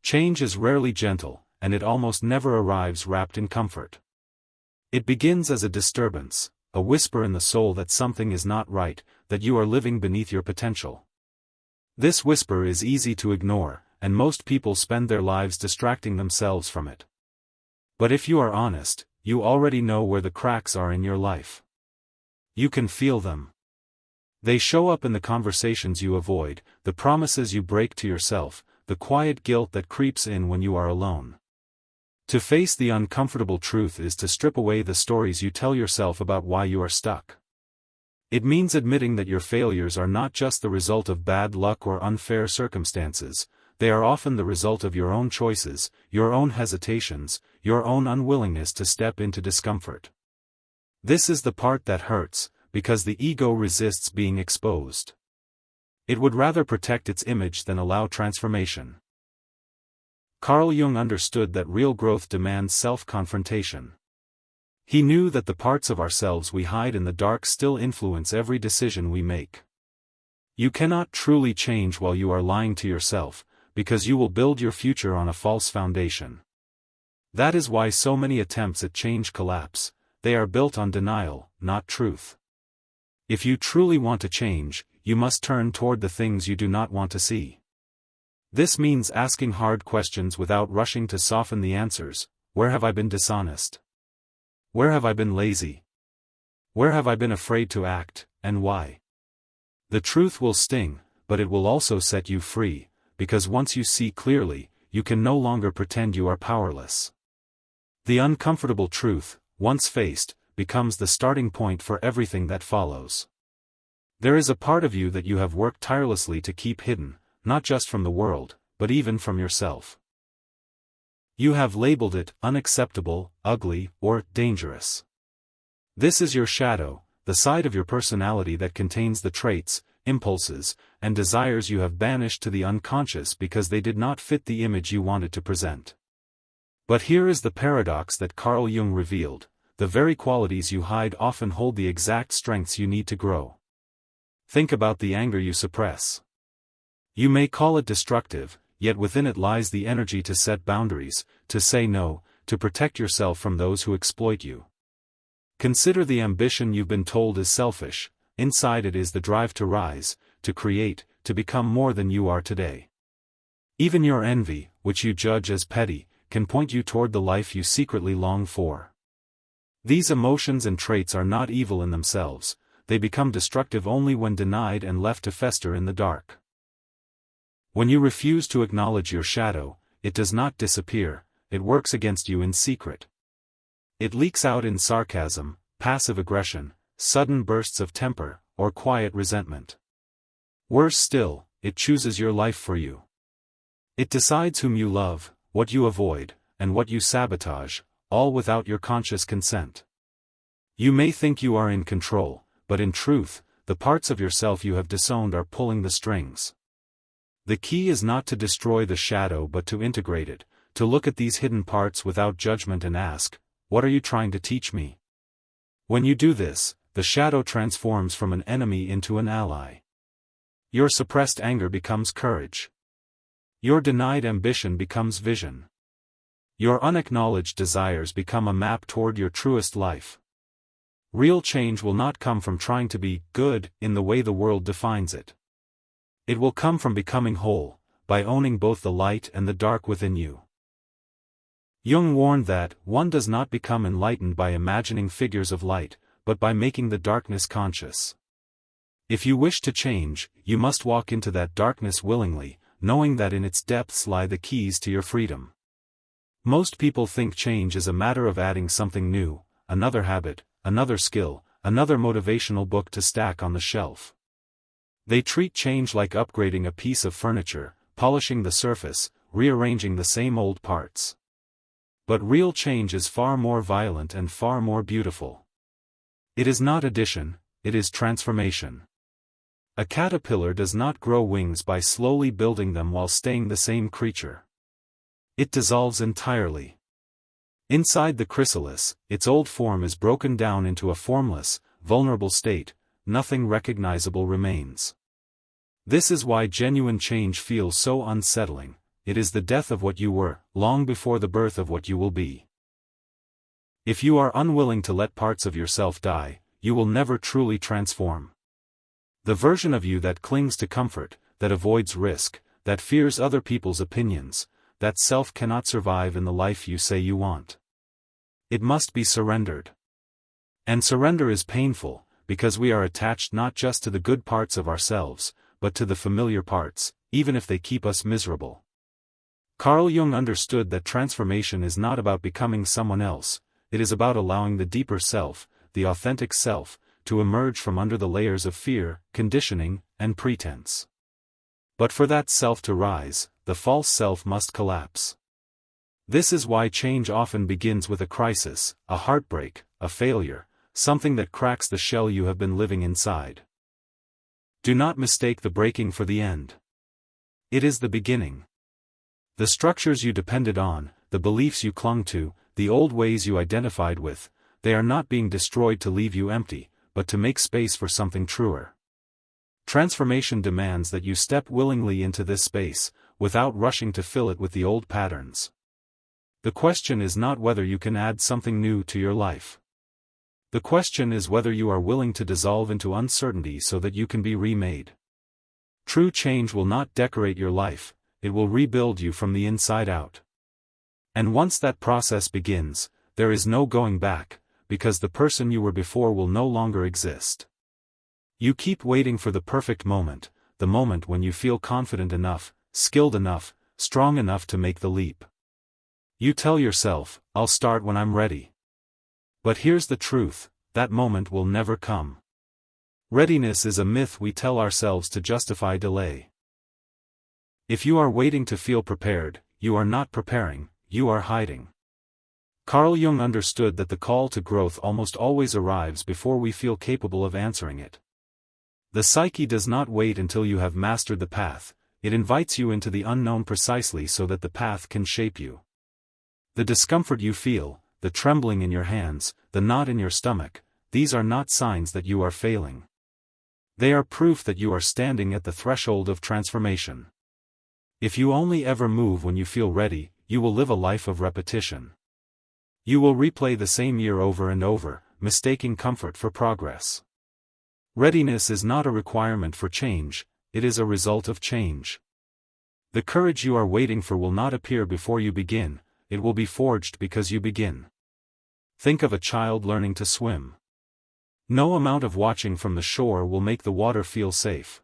Change is rarely gentle, and it almost never arrives wrapped in comfort. It begins as a disturbance, a whisper in the soul that something is not right, that you are living beneath your potential. This whisper is easy to ignore, and most people spend their lives distracting themselves from it. But if you are honest, you already know where the cracks are in your life. You can feel them. They show up in the conversations you avoid, the promises you break to yourself, the quiet guilt that creeps in when you are alone. To face the uncomfortable truth is to strip away the stories you tell yourself about why you are stuck. It means admitting that your failures are not just the result of bad luck or unfair circumstances, they are often the result of your own choices, your own hesitations, your own unwillingness to step into discomfort. This is the part that hurts, because the ego resists being exposed. It would rather protect its image than allow transformation. Carl Jung understood that real growth demands self-confrontation. He knew that the parts of ourselves we hide in the dark still influence every decision we make. You cannot truly change while you are lying to yourself, because you will build your future on a false foundation. That is why so many attempts at change collapse. They are built on denial, not truth. If you truly want to change, you must turn toward the things you do not want to see. This means asking hard questions without rushing to soften the answers. Where have I been dishonest? Where have I been lazy? Where have I been afraid to act, and why? The truth will sting, but it will also set you free, because once you see clearly, you can no longer pretend you are powerless. The uncomfortable truth, once faced, becomes the starting point for everything that follows. There is a part of you that you have worked tirelessly to keep hidden, not just from the world, but even from yourself. You have labeled it unacceptable, ugly, or dangerous. This is your shadow, the side of your personality that contains the traits, impulses, and desires you have banished to the unconscious because they did not fit the image you wanted to present. But here is the paradox that Carl Jung revealed: the very qualities you hide often hold the exact strengths you need to grow. Think about the anger you suppress. You may call it destructive, yet within it lies the energy to set boundaries, to say no, to protect yourself from those who exploit you. Consider the ambition you've been told is selfish. Inside it is the drive to rise, to create, to become more than you are today. Even your envy, which you judge as petty, can point you toward the life you secretly long for. These emotions and traits are not evil in themselves, they become destructive only when denied and left to fester in the dark. When you refuse to acknowledge your shadow, it does not disappear, it works against you in secret. It leaks out in sarcasm, passive aggression, sudden bursts of temper, or quiet resentment. Worse still, it chooses your life for you. It decides whom you love, what you avoid, and what you sabotage, all without your conscious consent. You may think you are in control, but in truth, the parts of yourself you have disowned are pulling the strings. The key is not to destroy the shadow but to integrate it, to look at these hidden parts without judgment and ask, what are you trying to teach me? When you do this, the shadow transforms from an enemy into an ally. Your suppressed anger becomes courage. Your denied ambition becomes vision. Your unacknowledged desires become a map toward your truest life. Real change will not come from trying to be good in the way the world defines it. It will come from becoming whole, by owning both the light and the dark within you. Jung warned that one does not become enlightened by imagining figures of light, but by making the darkness conscious. If you wish to change, you must walk into that darkness willingly, knowing that in its depths lie the keys to your freedom. Most people think change is a matter of adding something new, another habit, another skill, another motivational book to stack on the shelf. They treat change like upgrading a piece of furniture, polishing the surface, rearranging the same old parts. But real change is far more violent and far more beautiful. It is not addition, it is transformation. A caterpillar does not grow wings by slowly building them while staying the same creature. It dissolves entirely. Inside the chrysalis, its old form is broken down into a formless, vulnerable state, nothing recognizable remains. This is why genuine change feels so unsettling. it is the death of what you were, long before the birth of what you will be. If you are unwilling to let parts of yourself die, you will never truly transform. The version of you that clings to comfort, that avoids risk, that fears other people's opinions, that self cannot survive in the life you say you want. It must be surrendered. And surrender is painful, because we are attached not just to the good parts of ourselves, but to the familiar parts, even if they keep us miserable. Carl Jung understood that transformation is not about becoming someone else, it is about allowing the deeper self, the authentic self, to emerge from under the layers of fear, conditioning, and pretense. But for that self to rise, the false self must collapse. This is why change often begins with a crisis, a heartbreak, a failure, something that cracks the shell you have been living inside. Do not mistake the breaking for the end. It is the beginning. The structures you depended on, the beliefs you clung to, the old ways you identified with, they are not being destroyed to leave you empty, but to make space for something truer. Transformation demands that you step willingly into this space, without rushing to fill it with the old patterns. The question is not whether you can add something new to your life. The question is whether you are willing to dissolve into uncertainty so that you can be remade. True change will not decorate your life, it will rebuild you from the inside out. And once that process begins, there is no going back, because the person you were before will no longer exist. You keep waiting for the perfect moment, the moment when you feel confident enough, skilled enough, strong enough to make the leap. You tell yourself, I'll start when I'm ready. But here's the truth, that moment will never come. Readiness is a myth we tell ourselves to justify delay. If you are waiting to feel prepared, you are not preparing, you are hiding. Carl Jung understood that the call to growth almost always arrives before we feel capable of answering it. The psyche does not wait until you have mastered the path, it invites you into the unknown precisely so that the path can shape you. The discomfort you feel, the trembling in your hands, the knot in your stomach, these are not signs that you are failing. They are proof that you are standing at the threshold of transformation. If you only ever move when you feel ready, you will live a life of repetition. You will replay the same year over and over, mistaking comfort for progress. Readiness is not a requirement for change, it is a result of change. The courage you are waiting for will not appear before you begin, it will be forged because you begin. Think of a child learning to swim. No amount of watching from the shore will make the water feel safe.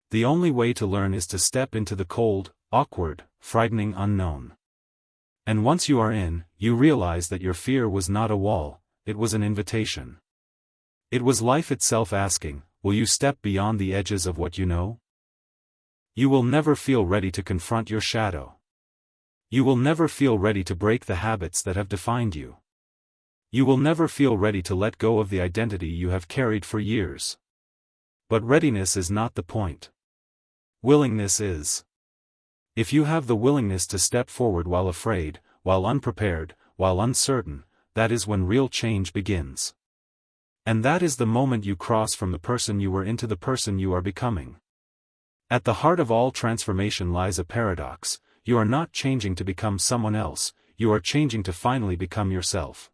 The only way to learn is to step into the cold, awkward, frightening unknown. And once you are in, you realize that your fear was not a wall, it was an invitation. It was life itself asking, will you step beyond the edges of what you know? You will never feel ready to confront your shadow. You will never feel ready to break the habits that have defined you. You will never feel ready to let go of the identity you have carried for years. But readiness is not the point. Willingness is. If you have the willingness to step forward while afraid, while unprepared, while uncertain, that is when real change begins. And that is the moment you cross from the person you were into the person you are becoming. At the heart of all transformation lies a paradox, you are not changing to become someone else, you are changing to finally become yourself.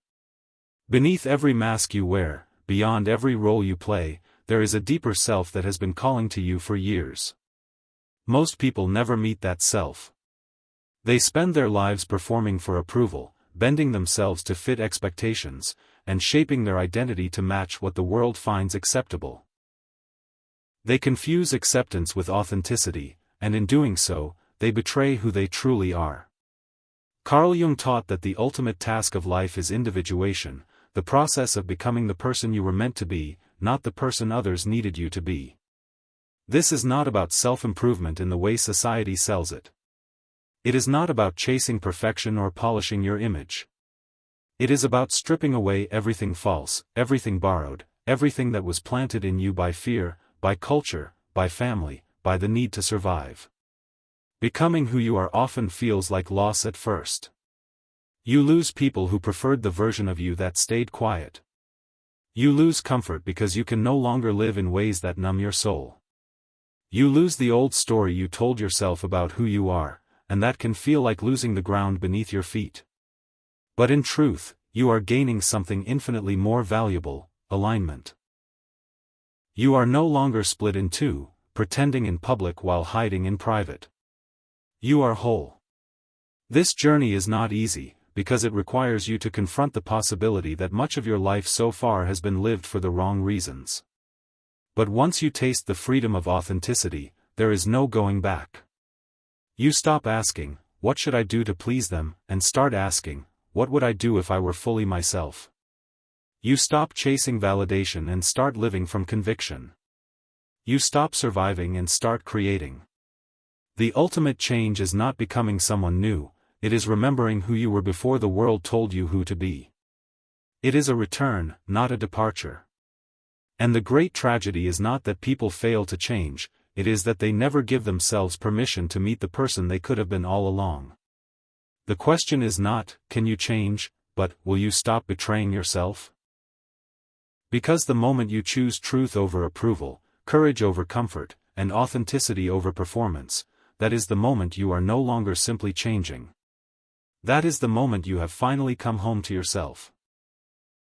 Beneath every mask you wear, beyond every role you play, there is a deeper self that has been calling to you for years. Most people never meet that self. They spend their lives performing for approval, bending themselves to fit expectations, and shaping their identity to match what the world finds acceptable. They confuse acceptance with authenticity, and in doing so, they betray who they truly are. Carl Jung taught that the ultimate task of life is individuation, the process of becoming the person you were meant to be, not the person others needed you to be. This is not about self-improvement in the way society sells it. It is not about chasing perfection or polishing your image. It is about stripping away everything false, everything borrowed, everything that was planted in you by fear, by culture, by family, by the need to survive. Becoming who you are often feels like loss at first. You lose people who preferred the version of you that stayed quiet. You lose comfort because you can no longer live in ways that numb your soul. You lose the old story you told yourself about who you are, and that can feel like losing the ground beneath your feet. But in truth, you are gaining something infinitely more valuable: alignment. You are no longer split in two, pretending in public while hiding in private. You are whole. This journey is not easy, because it requires you to confront the possibility that much of your life so far has been lived for the wrong reasons. But once you taste the freedom of authenticity, there is no going back. You stop asking, "What should I do to please them?" and start asking, "What would I do if I were fully myself?" You stop chasing validation and start living from conviction. You stop surviving and start creating. The ultimate change is not becoming someone new, it is remembering who you were before the world told you who to be. It is a return, not a departure. And the great tragedy is not that people fail to change, it is that they never give themselves permission to meet the person they could have been all along. The question is not, can you change, but, will you stop betraying yourself? Because the moment you choose truth over approval, courage over comfort, and authenticity over performance, that is the moment you are no longer simply changing. That is the moment you have finally come home to yourself.